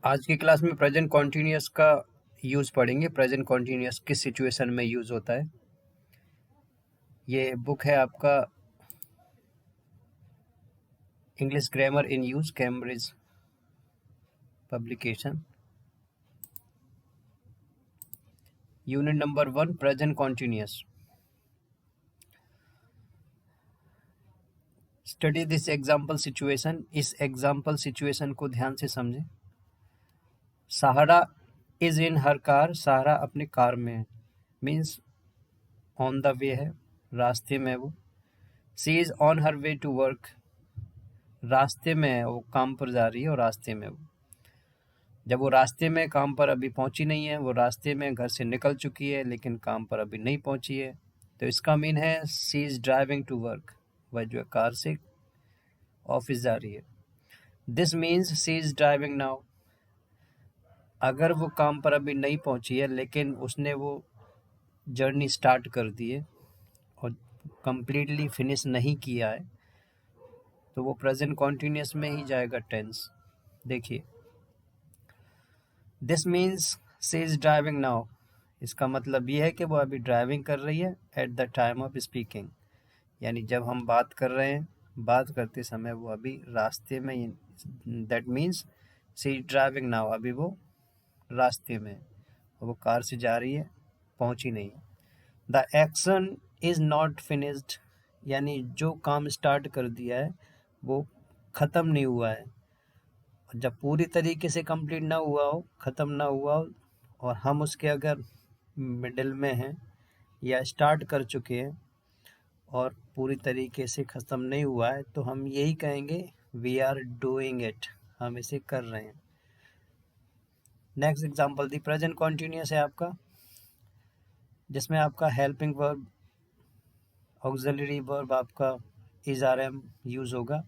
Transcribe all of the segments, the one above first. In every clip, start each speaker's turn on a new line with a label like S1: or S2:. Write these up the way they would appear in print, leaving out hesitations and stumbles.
S1: आज की क्लास में प्रेजेंट कॉन्टिन्यूअस का यूज़ पढ़ेंगे। प्रेजेंट कॉन्टिन्यूअस किस सिचुएशन में यूज़ होता है। ये बुक है आपका English grammar in use, Cambridge publication. Unit number 1, present continuous. Study this example situation. इस एग्जाम्पल सिचुएशन को ध्यान से समझें। सहारा इज इन हर कार। सहारा अपनी कार में है, मीन्स ऑन द वे है, रास्ते में है वो। She is on her way to work. रास्ते में है, वो काम पर जा रही है और रास्ते में वो। जब वो रास्ते में काम पर अभी पहुंची नहीं है, वो रास्ते में घर से निकल चुकी है लेकिन काम पर अभी नहीं पहुंची है, तो इसका मीन है she is driving to work. वह जो है कार से ऑफिस जा रही है। This means she is driving now. अगर वो काम पर अभी नहीं पहुंची है लेकिन उसने वो जर्नी स्टार्ट कर दी है और कंप्लीटली फिनिश नहीं किया है, तो वो प्रेजेंट कॉन्टिन्यूअस में ही जाएगा टेंस। देखिए, this means she is driving now. इसका मतलब ये है कि वो अभी ड्राइविंग कर रही है eight the time of speaking, यानी जब हम बात कर रहे हैं, बात करते समय वो अभी रास्ते में। That means she is driving now, अभी वो रास्ते में है और वो कार से जा रही है, पहुंची नहीं। The action is not finished, यानी जो काम स्टार्ट कर दिया है वो ख़त्म नहीं हुआ है। जब पूरी तरीके से कंप्लीट ना हुआ हो, ख़त्म ना हुआ हो, और हम उसके अगर मिडिल में हैं या स्टार्ट कर चुके हैं और पूरी तरीके से ख़त्म नहीं हुआ है, तो हम यही कहेंगे वी आर डूइंग इट, हम इसे कर रहे हैं। Next example, the present continuous है आपका, जिसमें आपका हेल्पिंग वर्ब, ऑक्सिलरी वर्ब आपका इज आर एम यूज़ होगा,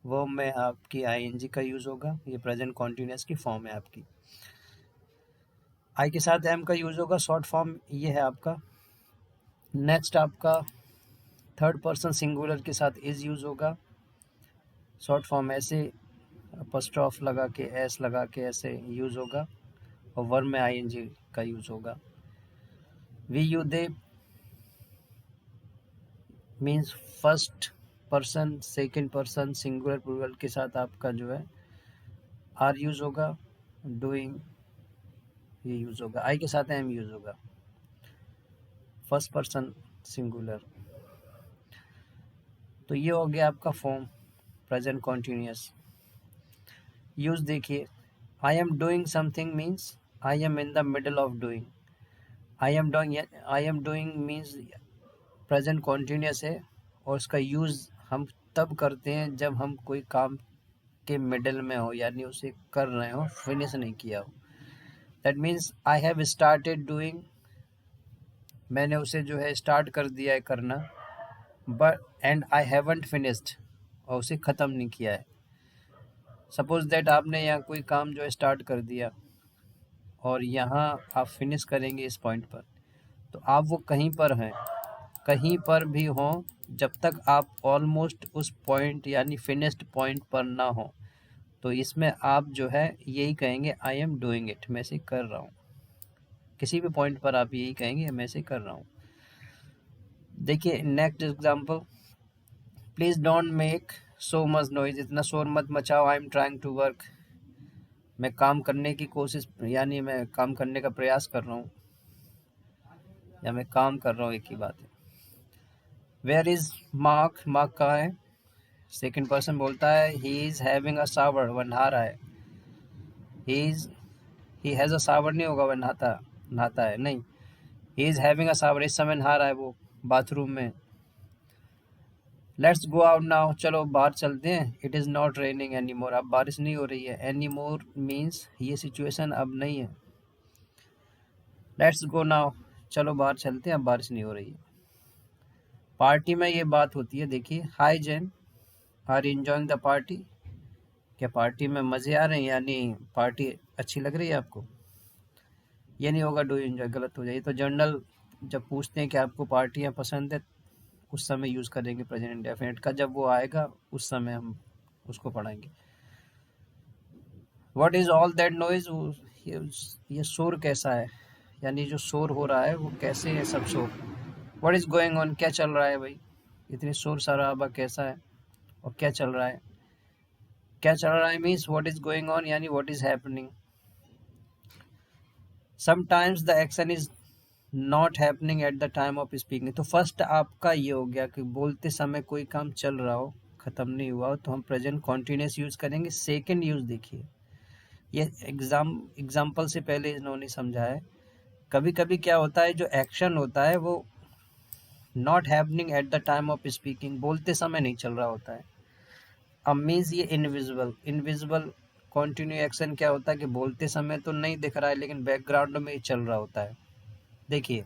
S1: वर्ब में आपकी आईएनजी का यूज़ होगा। ये प्रेजेंट कॉन्टिन्यूअस की फॉर्म है आपकी। आई के साथ एम का यूज़ होगा, शॉर्ट फॉर्म ये है आपका। नेक्स्ट आपका थर्ड पर्सन सिंगुलर के साथ इज यूज़ होगा, शॉर्ट फॉर्म ऐसे अपस्ट्रॉफ लगा के, एस लगा के ऐसे यूज़ होगा, और वर्ब में आईएनजी का यूज़ होगा। We you they means first person second person singular plural के साथ आपका जो है आर यूज़ होगा, डूइंग ये यूज़ होगा, आई के साथ एम यूज़ होगा, फर्स्ट पर्सन सिंगुलर। तो ये हो गया आपका फॉर्म प्रेजेंट कॉन्टिन्यूअस। यूज़ देखिए, I am doing something means I am in the middle of doing. I am doing means present continuous है, और उसका यूज़ हम तब करते हैं जब हम कोई काम के मिडल में हो, यानी उसे कर रहे हो, फिनिश नहीं किया हो। That means I have started doing, मैंने उसे जो है स्टार्ट कर दिया है करना, but and I haven't finished, और उसे ख़त्म नहीं किया है। सपोज दैट आपने यहाँ कोई काम जो है स्टार्ट कर दिया और यहाँ आप फिनिश करेंगे इस पॉइंट पर, तो आप वो कहीं पर हैं, कहीं पर भी हों, जब तक आप ऑलमोस्ट उस पॉइंट यानी फिनिश्ड पॉइंट पर ना हो, तो इसमें आप जो है यही कहेंगे आई एम डूइंग इट, मैं इसे कर रहा हूँ। किसी भी पॉइंट पर आप यही कहेंगे मैं इसे कर रहा हूँ। देखिए next example, please don't make so much noise, इतना शोर मत मचाओ, I am trying to work, मैं काम करने की कोशिश, यानी मैं काम करने का प्रयास कर रहा हूँ, या मैं काम कर रहा हूँ, एक ही बात है। वेयर इज़ मार्क, मार्क कहाँ है, सेकंड पर्सन बोलता है he is having a shower, वह नहा रहा है। ही हैज़ अ शावर नहीं होगा, वह नहाता है नहीं, he is having a shower, इस समय नहा रहा है वो बाथरूम में। लेट्स गो आउट नाउ, चलो बाहर चलते हैं। It is not raining any more, अब बारिश नहीं हो रही है। एनी मोर मीन्स ये सिचुएशन अब नहीं है। लेट्स गो नाउ, चलो बाहर चलते हैं, अब बारिश नहीं हो रही है। पार्टी में ये बात होती है। देखिए, hi Jane, are enjoying the party, क्या पार्टी में मज़े आ रहे हैं, यानी पार्टी अच्छी लग रही है आपको। ये नहीं होगा डू एंजॉय, गलत हो जाए। तो जनरल जब पूछते हैं कि आपको पार्टियाँ पसंद है, उस समय यूज़ करेंगे प्रेजेंट इंडेफिनिट का, जब वो आएगा उस समय हम उसको पढ़ेंगे। What is all that noise, ये शोर कैसा है, यानी जो शोर हो रहा है वो कैसे है सब शोर। व्हाट इज गोइंग ऑन, क्या चल रहा है भाई, इतनी शोर शराबा कैसा है और क्या चल रहा है। क्या चल रहा है means what is going on, यानी what is happening. Sometimes the action is not happening at the time of speaking. तो फर्स्ट आपका ये हो गया कि बोलते समय कोई काम चल रहा हो, खत्म नहीं हुआ हो, तो हम प्रेजेंट कॉन्टिन्यूस यूज करेंगे। सेकंड यूज देखिए, ये एग्जाम्पल से पहले इन्होंने समझा है। कभी कभी क्या होता है, जो एक्शन होता है वो not happening at the time of speaking, बोलते समय नहीं चल रहा होता है। अब मीन्स ये इनविजिबल, इनविजिबल कॉन्टिन्यू एक्शन क्या होता है कि बोलते समय तो नहीं दिख रहा है लेकिन बैकग्राउंड में ही चल रहा होता है। देखिए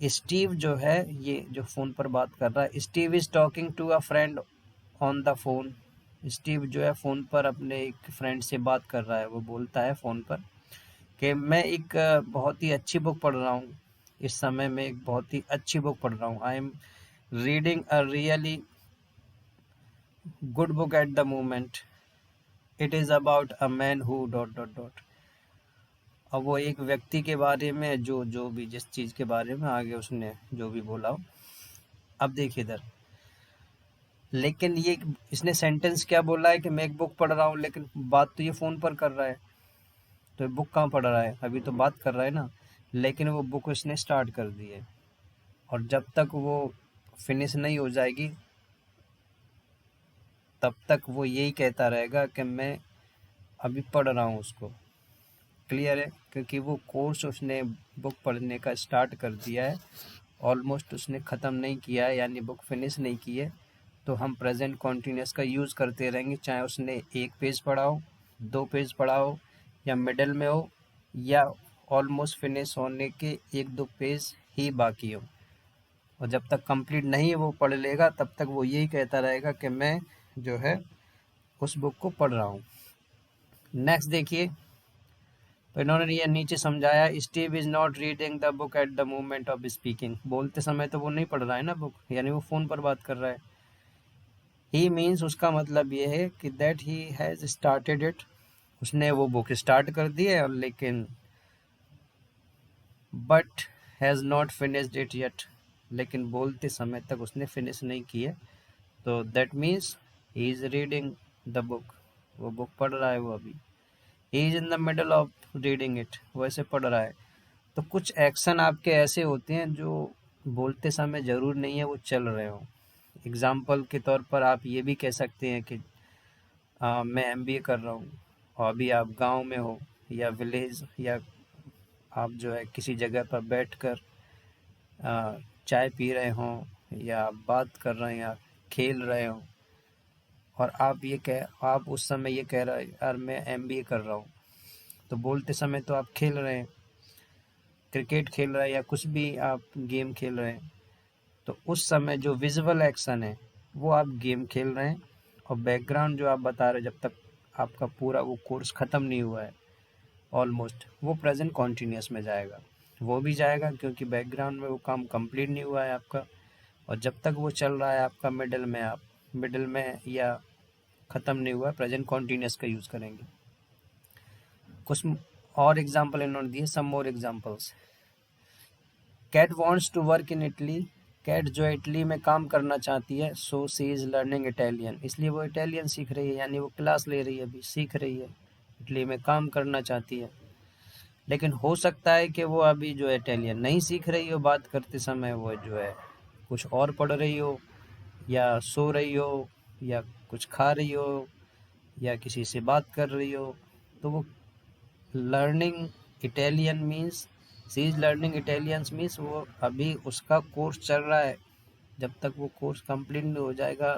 S1: स्टीव जो है, ये जो फ़ोन पर बात कर रहा है, Steve is talking to a friend on the phone. Steve जो है फ़ोन पर अपने एक फ्रेंड से बात कर रहा है, वो बोलता है फ़ोन पर कि मैं एक बहुत ही अच्छी बुक पढ़ रहा हूँ, इस समय मैं एक बहुत ही अच्छी बुक पढ़ रहा हूँ। I am reading a really good book at the moment, it is about a man who dot dot dot. अब वो एक व्यक्ति के बारे में, जो जो भी जिस चीज़ के बारे में आगे उसने जो भी बोला हो। अब देखिए इधर, लेकिन ये इसने सेंटेंस क्या बोला है कि मैं एक बुक पढ़ रहा हूँ, लेकिन बात तो ये फ़ोन पर कर रहा है, तो ये बुक कहाँ पढ़ रहा है, अभी तो बात कर रहा है ना। लेकिन वो बुक उसने स्टार्ट कर दी है, और जब तक वो फिनिश नहीं हो जाएगी तब तक वो यही कहता रहेगा कि मैं अभी पढ़ रहा हूँ उसको। क्लियर है, क्योंकि वो कोर्स उसने बुक पढ़ने का स्टार्ट कर दिया है, ऑलमोस्ट उसने ख़त्म नहीं किया है, यानी बुक फिनिश नहीं की है। तो हम प्रेजेंट कॉन्टिन्यूस का यूज़ करते रहेंगे, चाहे उसने एक पेज पढ़ा हो, दो पेज पढ़ा हो, या मिडल में हो, या ऑलमोस्ट फिनिश होने के एक दो पेज ही बाकी हो। और जब तक कंप्लीट नहीं वो पढ़ लेगा तब तक वो यही कहता रहेगा कि मैं जो है उस बुक को पढ़ रहा हूँ। नेक्स्ट देखिए, तो इन्होंने ये नीचे समझाया, Steve is not reading the book at the moment of speaking. बोलते समय तो वो नहीं पढ़ रहा है ना बुक, यानी वो फ़ोन पर बात कर रहा है। ही मीन्स, उसका मतलब ये है कि that he has started it, उसने वो बुक स्टार्ट कर दी है, लेकिन but has not finished it yet, लेकिन बोलते समय तक उसने फिनिश नहीं की है। तो that means he is reading the book, वो बुक पढ़ रहा है वो अभी। He is in the middle of reading it, वो ऐसे पढ़ रहा है। तो कुछ एक्शन आपके ऐसे होते हैं जो बोलते समय ज़रूर नहीं है वो चल रहे हो। एग्ज़ाम्पल के तौर पर आप ये भी कह सकते हैं कि मैं एमबीए कर रहा हूँ, और अभी आप गांव में हो या विलेज, या आप जो है किसी जगह पर बैठकर चाय पी रहे हों, या आप बात कर रहे हैं, या खेल रहे हो, और आप उस समय ये कह रहे हैं यार मैं एमबीए कर रहा हूँ। तो बोलते समय तो आप खेल रहे हैं, क्रिकेट खेल रहे हैं या कुछ भी आप गेम खेल रहे हैं। तो उस समय जो विजुअल एक्शन है वो आप गेम खेल रहे हैं, और बैकग्राउंड जो आप बता रहे हैं, जब तक आपका पूरा वो कोर्स ख़त्म नहीं हुआ है ऑलमोस्ट, वो प्रेजेंट कॉन्टिन्यूस में जाएगा। वो भी जाएगा क्योंकि बैकग्राउंड में वो काम कंप्लीट नहीं हुआ है आपका, और जब तक वो चल रहा है आपका मिडल में, आप मिडल में या ख़त्म नहीं हुआ, प्रेजेंट कॉन्टिन्यूस का यूज़ करेंगे। कुछ और एग्जाम्पल इन्होंने दिए, some more examples. Kate wants to work in Italy, Kate जो इटली में काम करना चाहती है, so she is learning Italian, इसलिए वो इटालियन सीख रही है, यानी वो क्लास ले रही है, अभी सीख रही है, इटली में काम करना चाहती है। लेकिन हो सकता है कि वो अभी जो है इटालियन नहीं सीख रही हो, बात करते समय वो जो है कुछ और पढ़ रही हो, या सो रही हो, या कुछ खा रही हो, या किसी से बात कर रही हो। तो वो learning Italian means, she is learning Italians means वो अभी उसका कोर्स चल रहा है। जब तक वो कोर्स कंप्लीट नहीं हो जाएगा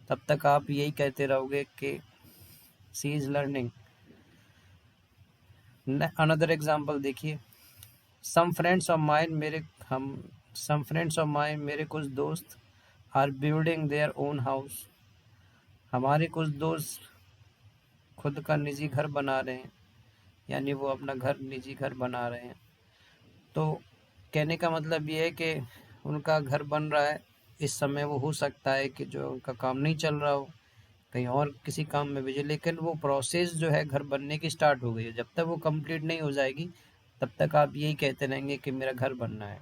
S1: तब तक आप यही कहते रहोगे कि she is learning. Another example देखिए, some friends of mine, some friends of mine, मेरे कुछ दोस्त, are building their own house, हमारे कुछ दोस्त खुद का निजी घर बना रहे हैं, यानी वो अपना घर, निजी घर बना रहे हैं। तो कहने का मतलब ये है कि उनका घर बन रहा है, इस समय वो हो सकता है कि जो उनका काम नहीं चल रहा हो, कहीं और किसी काम में बिजी, लेकिन वो प्रोसेस जो है घर बनने की स्टार्ट हो गई है। जब तक वो कंप्लीट नहीं हो जाएगी तब तक आप यही कहते रहेंगे कि मेरा घर बनना है।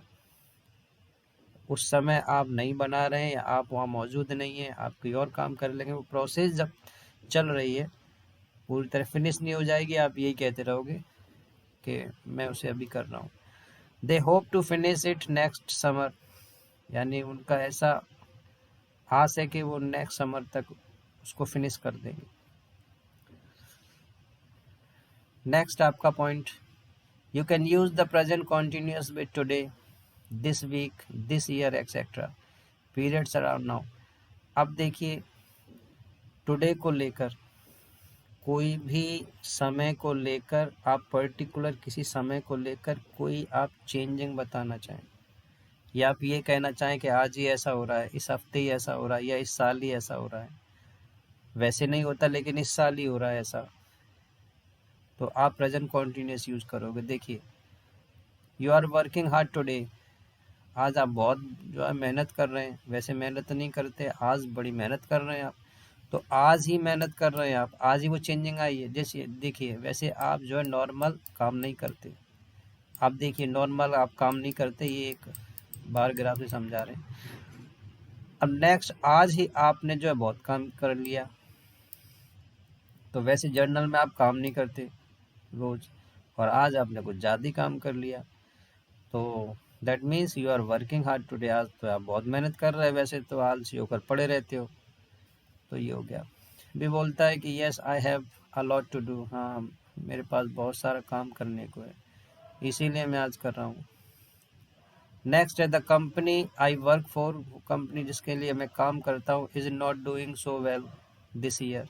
S1: उस समय आप नहीं बना रहे हैं या आप वहाँ मौजूद नहीं हैं, आप कोई और काम कर लेंगे। वो प्रोसेस जब चल रही है, पूरी तरह फिनिश नहीं हो जाएगी, आप यही कहते रहोगे कि मैं उसे अभी कर रहा हूँ। They hope to finish it next summer, यानी उनका ऐसा आस है कि वो नेक्स्ट समर तक उसको फिनिश कर देंगे। नेक्स्ट आपका point, you can use the present continuous with today, this week, this year etcetera, periods around now. अब देखिए, टुडे को लेकर, कोई भी समय को लेकर, आप पर्टिकुलर किसी समय को लेकर कोई आप चेंजिंग बताना चाहें, या आप ये कहना चाहें कि आज ही ऐसा हो रहा है, इस हफ्ते ही ऐसा हो रहा है, या इस साल ही ऐसा हो रहा है, वैसे नहीं होता लेकिन इस साल ही हो रहा है ऐसा, तो आप प्रेजेंट कॉन्टिन्यूस यूज करोगे। देखिए, you are working hard today, आज आप बहुत जो है मेहनत कर रहे हैं, वैसे मेहनत नहीं करते, आज बड़ी मेहनत कर रहे हैं आप, तो आज ही मेहनत कर रहे हैं आप, आज ही वो चेंजिंग आई है। जैसे देखिए, वैसे आप जो है नॉर्मल काम नहीं करते, आप देखिए नॉर्मल आप काम नहीं करते, ये एक बार ग्राफ से समझा रहे हैं। अब नेक्स्ट, आज ही आपने जो है बहुत काम कर लिया, तो वैसे जर्नल में आप काम नहीं करते रोज, और आज आपने कुछ ज़्यादा ही काम कर लिया, तो that means you are working hard today, आज तो आप बहुत मेहनत कर रहे हैं, वैसे तो आलसी होकर पड़े रहते हो। तो ये हो गया। भी बोलता है कि yes I have a lot to do, हाँ मेरे पास बहुत सारा काम करने को है, इसीलिए मैं आज कर रहा हूँ। नेक्स्ट है the company I work for, company जिसके लिए मैं काम करता हूँ, is not doing so well this year,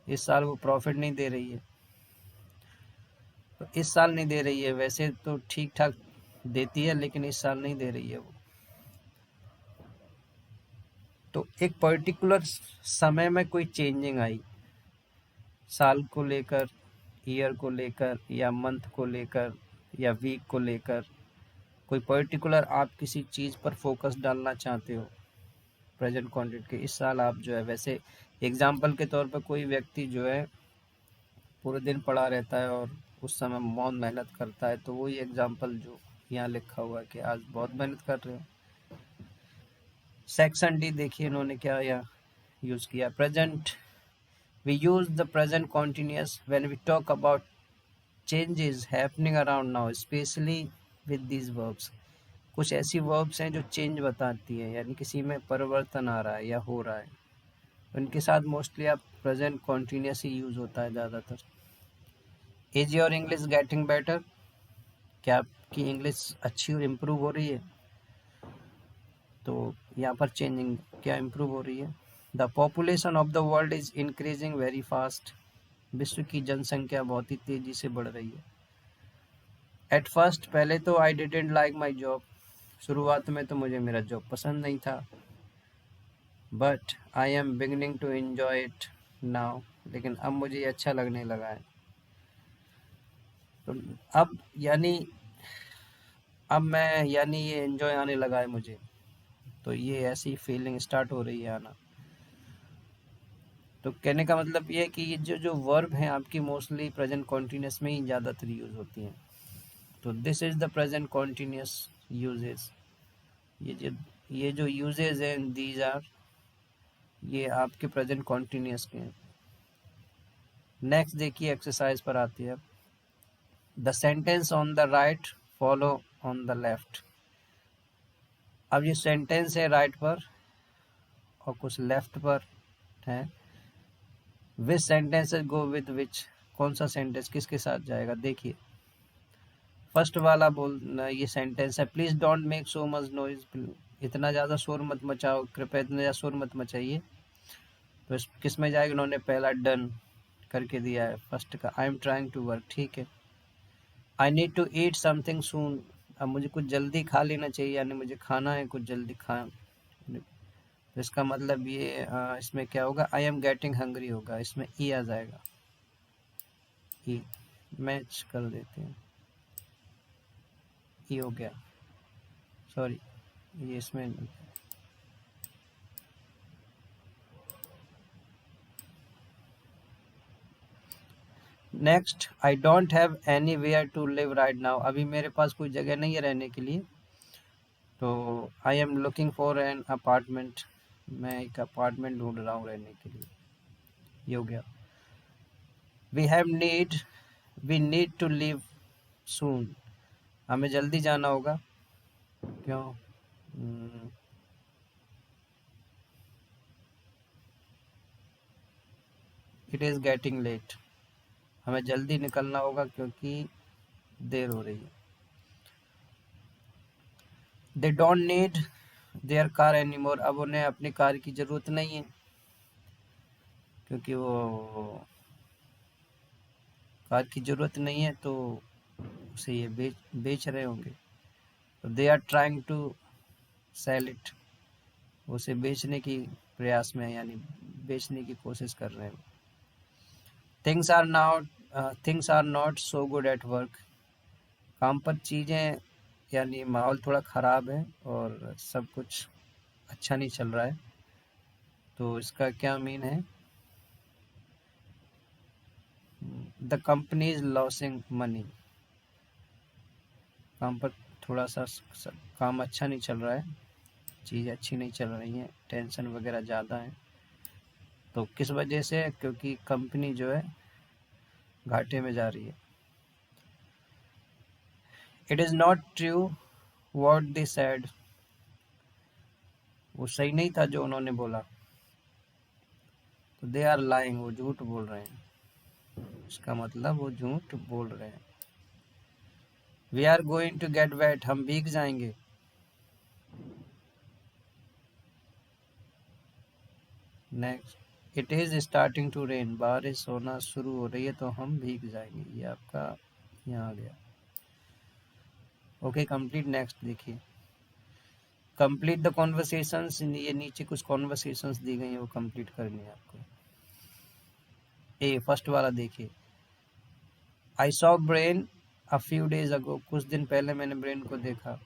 S1: इस साल वो प्रॉफिट नहीं दे रही है। तो इस साल नहीं दे रही है, वैसे तो ठीक ठाक देती है लेकिन इस साल नहीं दे रही है वो। तो एक पर्टिकुलर समय में कोई चेंजिंग आई, साल को लेकर, ईयर को लेकर, या मंथ को लेकर, या वीक को लेकर, कोई पर्टिकुलर आप किसी चीज़ पर फोकस डालना चाहते हो प्रेजेंट कॉन्टेंट के, इस साल आप जो है, वैसे एग्जाम्पल के तौर पर कोई व्यक्ति जो है पूरे दिन पड़ा रहता है और उस समय बहुत मेहनत करता है, तो वही एग्जाम्पल जो यहाँ लिखा हुआ है कि आज बहुत मेहनत कर रहे हो। सेक्शन डी देखिए इन्होंने क्या यहाँ यूज़ किया, present, we use the present continuous when we talk about changes happening around now, specially with these verbs. कुछ ऐसी वर्ब्स हैं जो चेंज बताती है, यानी किसी में परिवर्तन आ रहा है या हो रहा है, उनके साथ मोस्टली आप प्रेजेंट कॉन्टिन्यूस ही यूज़ होता है ज़्यादातर। Is your English getting better, क्या आपकी इंग्लिश अच्छी और इम्प्रूव हो रही है, तो यहाँ पर चेंजिंग क्या इम्प्रूव हो रही है। The population of the world is increasing very fast, विश्व की जनसंख्या बहुत ही तेजी से बढ़ रही है। एट फर्स्ट, पहले तो I didn't like my job, शुरुआत में तो मुझे मेरा जॉब पसंद नहीं था, but I am beginning to enjoy it now, लेकिन अब मुझे ये अच्छा लगने लगा है। तो अब यानी अब मैं यानी ये एंजॉय आने लगा है मुझे, तो ये ऐसी फीलिंग स्टार्ट हो रही है आना। तो कहने का मतलब ये है कि ये जो जो वर्ब हैं आपकी मोस्टली प्रेजेंट कॉन्टिन्यूस में ही ज़्यादातर यूज़ होती हैं। तो this is the present continuous uses, ये जो यूजेस हैं दीज आर, ये आपके प्रेजेंट कॉन्टिन्यूस के हैं। नेक्स्ट देखिए एक्सरसाइज पर आती है, the sentence on the right follow on the left. अब ये सेंटेंस है राइट पर और कुछ लेफ्ट पर है, विच सेंटेंसेस गो विद विच, कौन सा सेंटेंस किसके साथ जाएगा। देखिए फर्स्ट वाला ये सेंटेंस है, please don't make so much noise, इतना ज़्यादा शोर मत मचाओ, कृपया इतना ज़्यादा शोर मत मचाइए। तो किस में जाएगा, उन्होंने पहला डन करके दिया है फर्स्ट का, I am trying to work, ठीक है। I need to eat something soon, अब मुझे कुछ जल्दी खा लेना चाहिए, यानी मुझे खाना है, कुछ जल्दी खा, तो इसका मतलब ये इसमें क्या होगा, आई एम गेटिंग हंग्री होगा, इसमें ई आ जाएगा, ई मैच कर देते हैं, ई हो गया, सॉरी ये इसमें next, I don't have anywhere to live right now, अभी मेरे पास कोई जगह नहीं है रहने के लिए, तो आई am looking for an apartment, मैं एक अपार्टमेंट ढूंढ रहा हूँ रहने के लिए। ये हो गया। वी नीड टू लीव सून, हमें जल्दी जाना होगा। क्यों? इट इज़ गेटिंग लेट, हमें जल्दी निकलना होगा क्योंकि देर हो रही है। They don't need their car any more, अब उन्हें अपनी कार की ज़रूरत नहीं है क्योंकि वो कार की ज़रूरत नहीं है, तो उसे ये बेच रहे होंगे। तो they are trying to sell it, उसे बेचने की प्रयास में, यानी बेचने की कोशिश कर रहे हैं। Things are not so good at work, काम पर चीज़ें, यानी माहौल थोड़ा ख़राब है और सब कुछ अच्छा नहीं चल रहा है। तो इसका क्या मीन है? The company is losing money, काम पर थोड़ा सा काम अच्छा नहीं चल रहा है, चीज़ अच्छी नहीं चल रही हैं, टेंशन वगैरह ज़्यादा है। तो किस वजह से? क्योंकि कंपनी जो है घाटे में जा रही है। It is not true what they said, वो सही नहीं था जो उन्होंने बोला। तो दे आर लाइंग, वो झूठ बोल रहे हैं, इसका मतलब वो झूठ बोल रहे हैं। We are going to get wet, हम भीग जाएंगे। Next, it is starting to rain, बारिश होना शुरू हो रही है तो हम भीग जाएंगे, ये आपका यहाँ आ गया। Okay complete. नेक्स्ट देखिए, कंप्लीट द कॉन्वर्सेशंस, ये नीचे कुछ कॉन्वर्सेशंस दी गई हैं, वो कंप्लीट करनी है आपको। ए फर्स्ट वाला देखिए, I saw brain a few days ago, कुछ दिन पहले मैंने ब्रेन को देखा।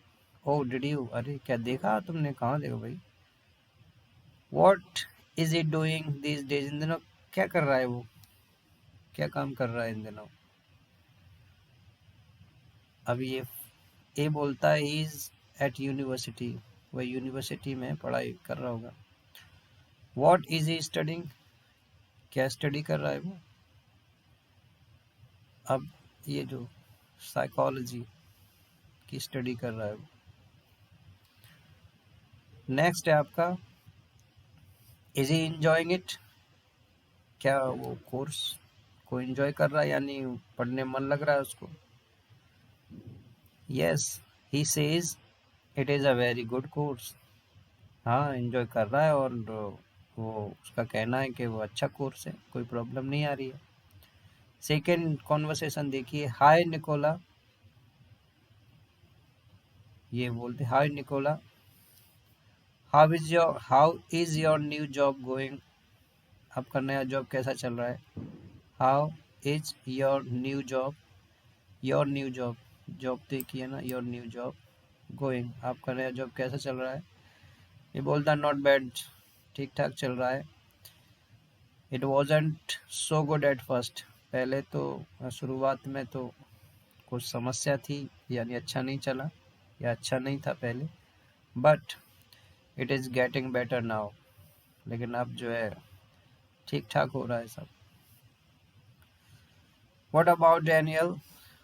S1: ओ डिड यू, अरे क्या देखा तुमने, कहाँ देखा भाई? What is it doing this days, इन दिनों क्या कर रहा है वो, क्या काम कर रहा है इन दिनों? अभी ये बोलता है ही इज एट यूनिवर्सिटी, वह यूनिवर्सिटी में पढ़ाई कर रहा होगा। व्हाट इज ही स्टडिंग, क्या स्टडी कर रहा है वो? अब ये जो साइकोलॉजी की स्टडी कर रहा है वो। नेक्स्ट है आपका, इज ही इंजॉइंग इट, क्या वो कोर्स को एंजॉय कर रहा है, यानी पढ़ने मन लग रहा है उसको? Yes he says it is a very good course, हाँ एंजॉय कर रहा है और वो उसका कहना है कि वो अच्छा कोर्स है, कोई प्रॉब्लम नहीं आ रही है। सेकेंड कॉन्वर्सेशन देखिए, हाय निकोला, ये बोलते hi Nicola, how is your new job going, आपका नया जॉब कैसा चल रहा है? How is your new job, job देखिए ना, योर न्यू जॉब गोइंग, आपका नया जॉब कैसा चल रहा है? ये बोलता नॉट बैड, ठीक ठाक चल रहा है। It wasn't so good eight first, पहले तो शुरुआत में तो कुछ समस्या थी, यानी अच्छा नहीं चला या अच्छा नहीं था पहले, but it is getting better now, लेकिन अब जो है ठीक ठाक हो रहा है सब। व्हाट अबाउट डैनियल,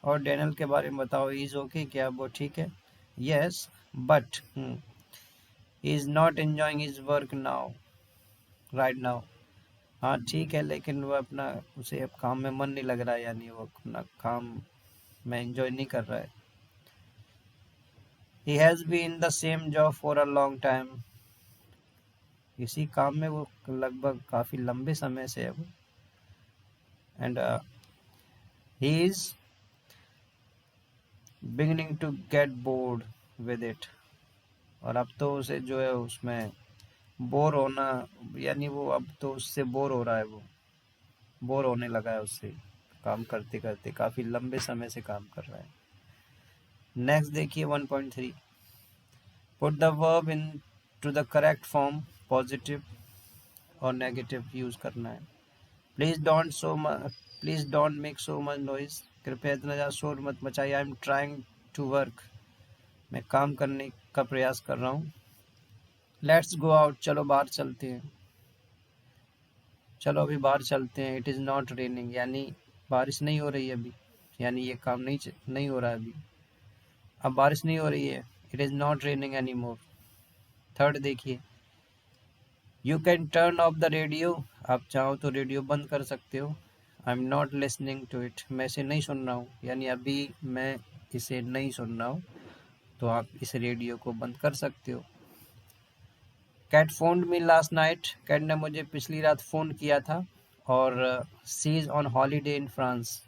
S1: और डैनियल के बारे में बताओ, इज़ ओके, क्या वो ठीक है? Yes but he is not enjoying his work now right now, हाँ ठीक है लेकिन वो अपना, उसे अब काम में मन नहीं लग रहा है, यानी वो अपना काम में एंजॉय नहीं कर रहा है। He has been in the same job for a long time, इसी काम में वो लगभग काफ़ी लंबे समय से है वो। And he is beginning to get bored with it, और अब तो उसे जो है उसमें बोर होना, यानी वो अब तो उससे बोर हो रहा है, वो बोर होने लगा है उससे, काम करते करते काफ़ी लंबे समय से काम कर रहा है। नेक्स्ट देखिए 1.3, put the verb into the correct form, positive और नेगेटिव यूज़ करना है। Please don't make so much noise, कृपया इतना ज़्यादा शोर मत मचाइए। I am trying to work, मैं काम करने का प्रयास कर रहा हूँ। लेट्स गो आउट, चलो बाहर चलते हैं, चलो अभी बाहर चलते हैं। इट इज़ नॉट रेनिंग, यानी बारिश नहीं हो रही है अभी, यानी ये काम नहीं हो रहा है अभी, अब बारिश नहीं हो रही है। It is not raining any more. Third देखिए, you can turn off the radio, आप चाहो तो रेडियो बंद कर सकते हो। I am not listening to it, मैं इसे नहीं सुन रहा हूँ, यानी अभी मैं इसे नहीं सुन रहा हूँ, तो आप इस रेडियो को बंद कर सकते हो। Kate phoned me last night, Kate ने मुझे पिछली रात फ़ोन किया था, और she is on holiday in France,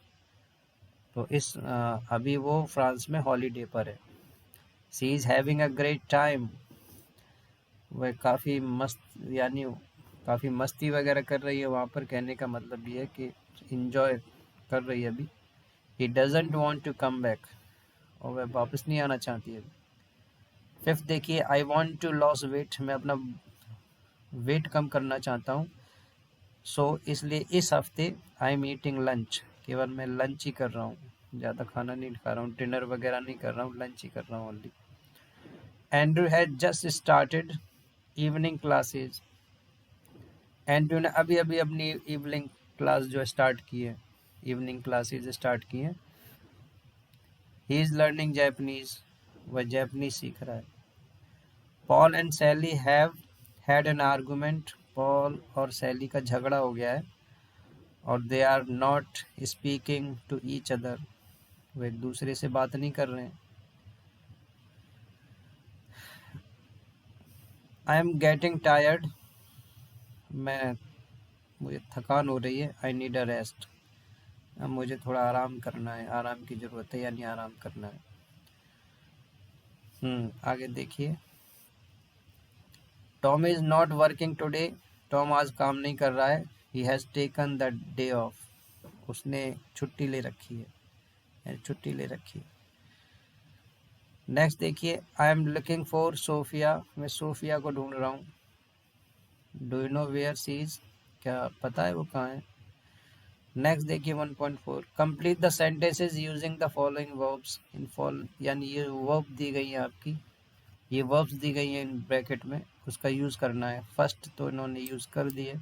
S1: तो अभी वो फ्रांस में हॉलीडे पर है। She is having a great time, वह काफ़ी मस्त, यानी काफ़ी मस्ती वगैरह कर रही है वहाँ पर। कहने का मतलब ये है कि इन्जॉय कर रही है अभी। He doesn't want to come back, और वह वापस नहीं आना चाहती है। फिफ्थ देखिए, I want to lose weight, मैं अपना वेट कम करना चाहता हूँ। इसलिए इस हफ्ते आई एम ईटिंग लंच, केवल मैं लंच ही कर रहा हूँ, ज़्यादा खाना नहीं खा रहा हूँ, डिनर वगैरह नहीं कर रहा हूँ, लंच ही कर रहा हूँ only. Andrew has just started evening classes, Andrew ने अभी अभी अपनी इवनिंग क्लास जो स्टार्ट की है, इवनिंग क्लासेज स्टार्ट की हैं। ही इज़ लर्निंग जैपनीज, वह जैपनीज सीख रहा है। Paul and Sally have had an argument, Paul और सैली का झगड़ा हो गया है, और they are not speaking to each other, वे एक दूसरे से बात नहीं कर रहे हैं। आई एम गेटिंग टायर्ड, मुझे थकान हो रही है। आई नीड अ रेस्ट, अब मुझे थोड़ा आराम करना है, आराम की ज़रूरत है, यानी आराम करना है। आगे देखिए, Tom is not working today, Tom आज काम नहीं कर रहा है। He has taken the day of, उसने छुट्टी ले रखी है, यानी छुट्टी ले रखी है। नेक्स्ट देखिए, I am looking for Sophia, मैं सोफिया को ढूंढ रहा हूँ। Do you know where she is, क्या पता है वो कहाँ है। नेक्स्ट देखिए 1.4, complete the sentences using the following verbs in fall, यानी ये वर्ब दी गई है आपकी, ये वर्ब्स दी गई हैं इन ब्रैकेट में, उसका यूज़ करना है। फर्स्ट तो इन्होंने यूज़ कर दिए,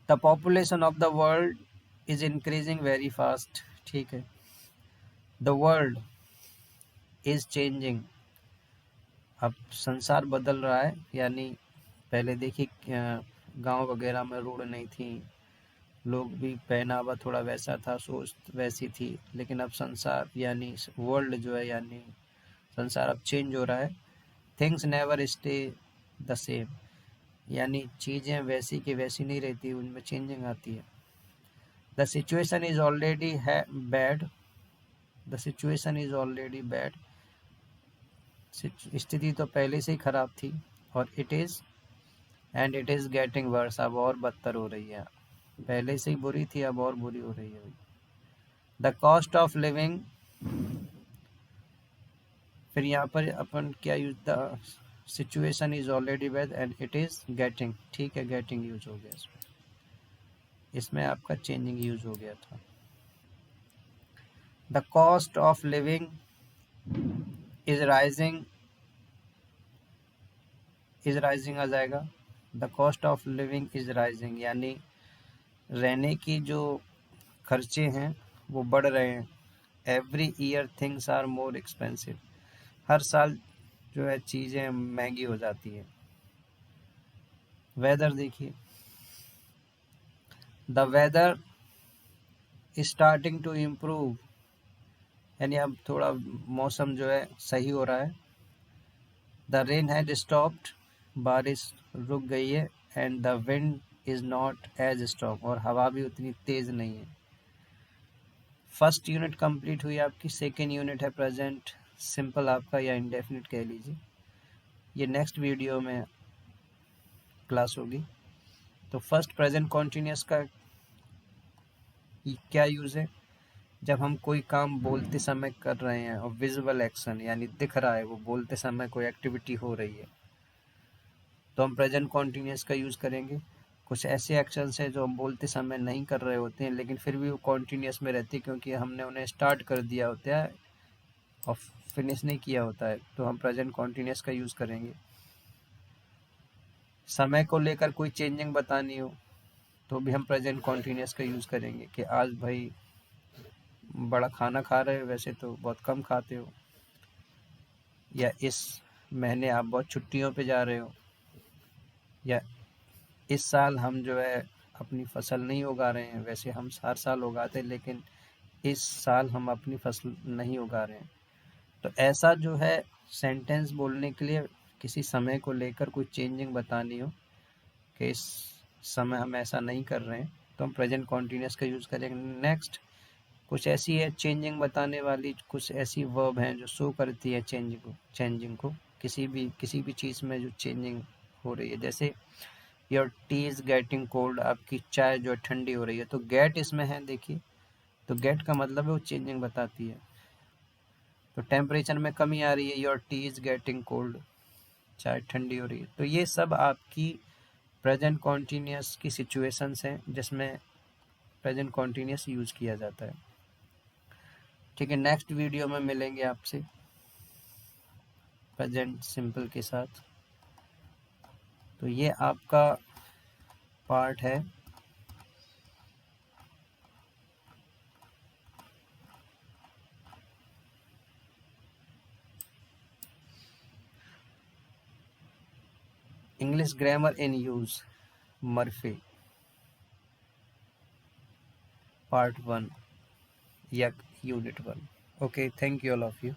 S1: the population of the world is increasing very fast, ठीक है। द वर्ल्ड इज चेंजिंग, अब संसार बदल रहा है, यानी पहले देखिए गांव वगैरह में रोड नहीं थी, लोग भी पहनावा थोड़ा वैसा था, सोच वैसी थी, लेकिन अब संसार यानी वर्ल्ड जो है, यानी संसार अब चेंज हो रहा है। Things never stay the same, यानी चीज़ें वैसी की वैसी नहीं रहती, उनमें चेंजिंग आती है। The situation is already bad, the situation is already bad, स्थिति तो पहले से ही खराब थी, और इट इज़ गेटिंग वर्स, अब और बदतर हो रही है, पहले से ही बुरी थी, अब और बुरी हो रही है। द कॉस्ट ऑफ लिविंग, फिर यहाँ पर अपन क्या use, the situation is already bad and it is getting, ठीक है, गेटिंग यूज हो गया इसमें आपका चेंजिंग यूज हो गया था। The cost of living is rising आ जाएगा। The cost of living is rising, यानी रहने की जो खर्चे हैं वो बढ़ रहे हैं। Every year things are more expensive, हर साल जो है चीज़ें महंगी हो जाती हैं। वेदर देखिए, the weather starting to improve, यानी अब थोड़ा मौसम जो है सही हो रहा है। द रेन हैड स्टॉप्ड, बारिश रुक गई है। And the wind is not as strong, और हवा भी उतनी तेज़ नहीं है। फर्स्ट यूनिट कंप्लीट हुई आपकी, सेकेंड यूनिट है प्रेजेंट सिंपल आपका, या इंडेफिनिट कह लीजिए। ये नेक्स्ट वीडियो में क्लास होगी। तो फर्स्ट प्रेजेंट कॉन्टीन्यूअस का क्या यूज़ है, जब हम कोई काम बोलते समय कर रहे हैं और विजुअल एक्शन, यानी दिख रहा है वो बोलते समय कोई एक्टिविटी हो रही है, तो हम प्रेजेंट कॉन्टीन्यूअस का यूज़ करेंगे। कुछ ऐसे एक्शंस हैं जो हम बोलते समय नहीं कर रहे होते हैं, लेकिन फिर भी वो कॉन्टीन्यूस में रहती है क्योंकि हमने उन्हें स्टार्ट कर दिया होता है और फिनिश नहीं किया होता है, तो हम प्रेजेंट कॉन्टीन्यूस का यूज़ करेंगे। समय को लेकर कोई चेंजिंग बतानी हो तो भी हम प्रेजेंट कॉन्टीन्यूस का यूज़ करेंगे कि आज भाई बड़ा खाना खा रहे हो, वैसे तो बहुत कम खाते हो, या इस महीने आप बहुत छुट्टियों पे जा रहे हो, या इस साल हम जो है अपनी फसल नहीं उगा रहे हैं, वैसे हम हर साल उगाते हैं लेकिन इस साल हम अपनी फसल नहीं उगा रहे हैं। तो ऐसा जो है सेंटेंस बोलने के लिए किसी समय को लेकर कोई चेंजिंग बतानी हो कि इस समय हम ऐसा नहीं कर रहे हैं, तो हम प्रेजेंट कॉन्टीन्यूस का यूज़ करेंगे। नेक्स्ट, कुछ ऐसी है चेंजिंग बताने वाली, कुछ ऐसी वर्ब हैं जो शो करती है चेंजिंग को किसी भी चीज़ में जो चेंजिंग हो रही है। जैसे your T is getting cold, आपकी चाय जो है ठंडी हो रही है, तो गेट इसमें है देखिए, तो गेट का मतलब है वो चेंजिंग बताती है। तो टेम्परेचर में कमी आ रही है, your T is getting cold, चाय ठंडी हो रही है। तो ये सब आपकी प्रेजेंट कॉन्टीन्यूस की सिचुएशंस हैं जिसमें प्रेजेंट कॉन्टीन्यूस यूज़ किया जाता है। ठीक है, नेक्स्ट वीडियो में मिलेंगे आपसे प्रेजेंट सिंपल के साथ। तो ये आपका पार्ट है इंग्लिश ग्रामर इन यूज़, मर्फी, पार्ट 1 या unit 1। Okay, thank you all of you.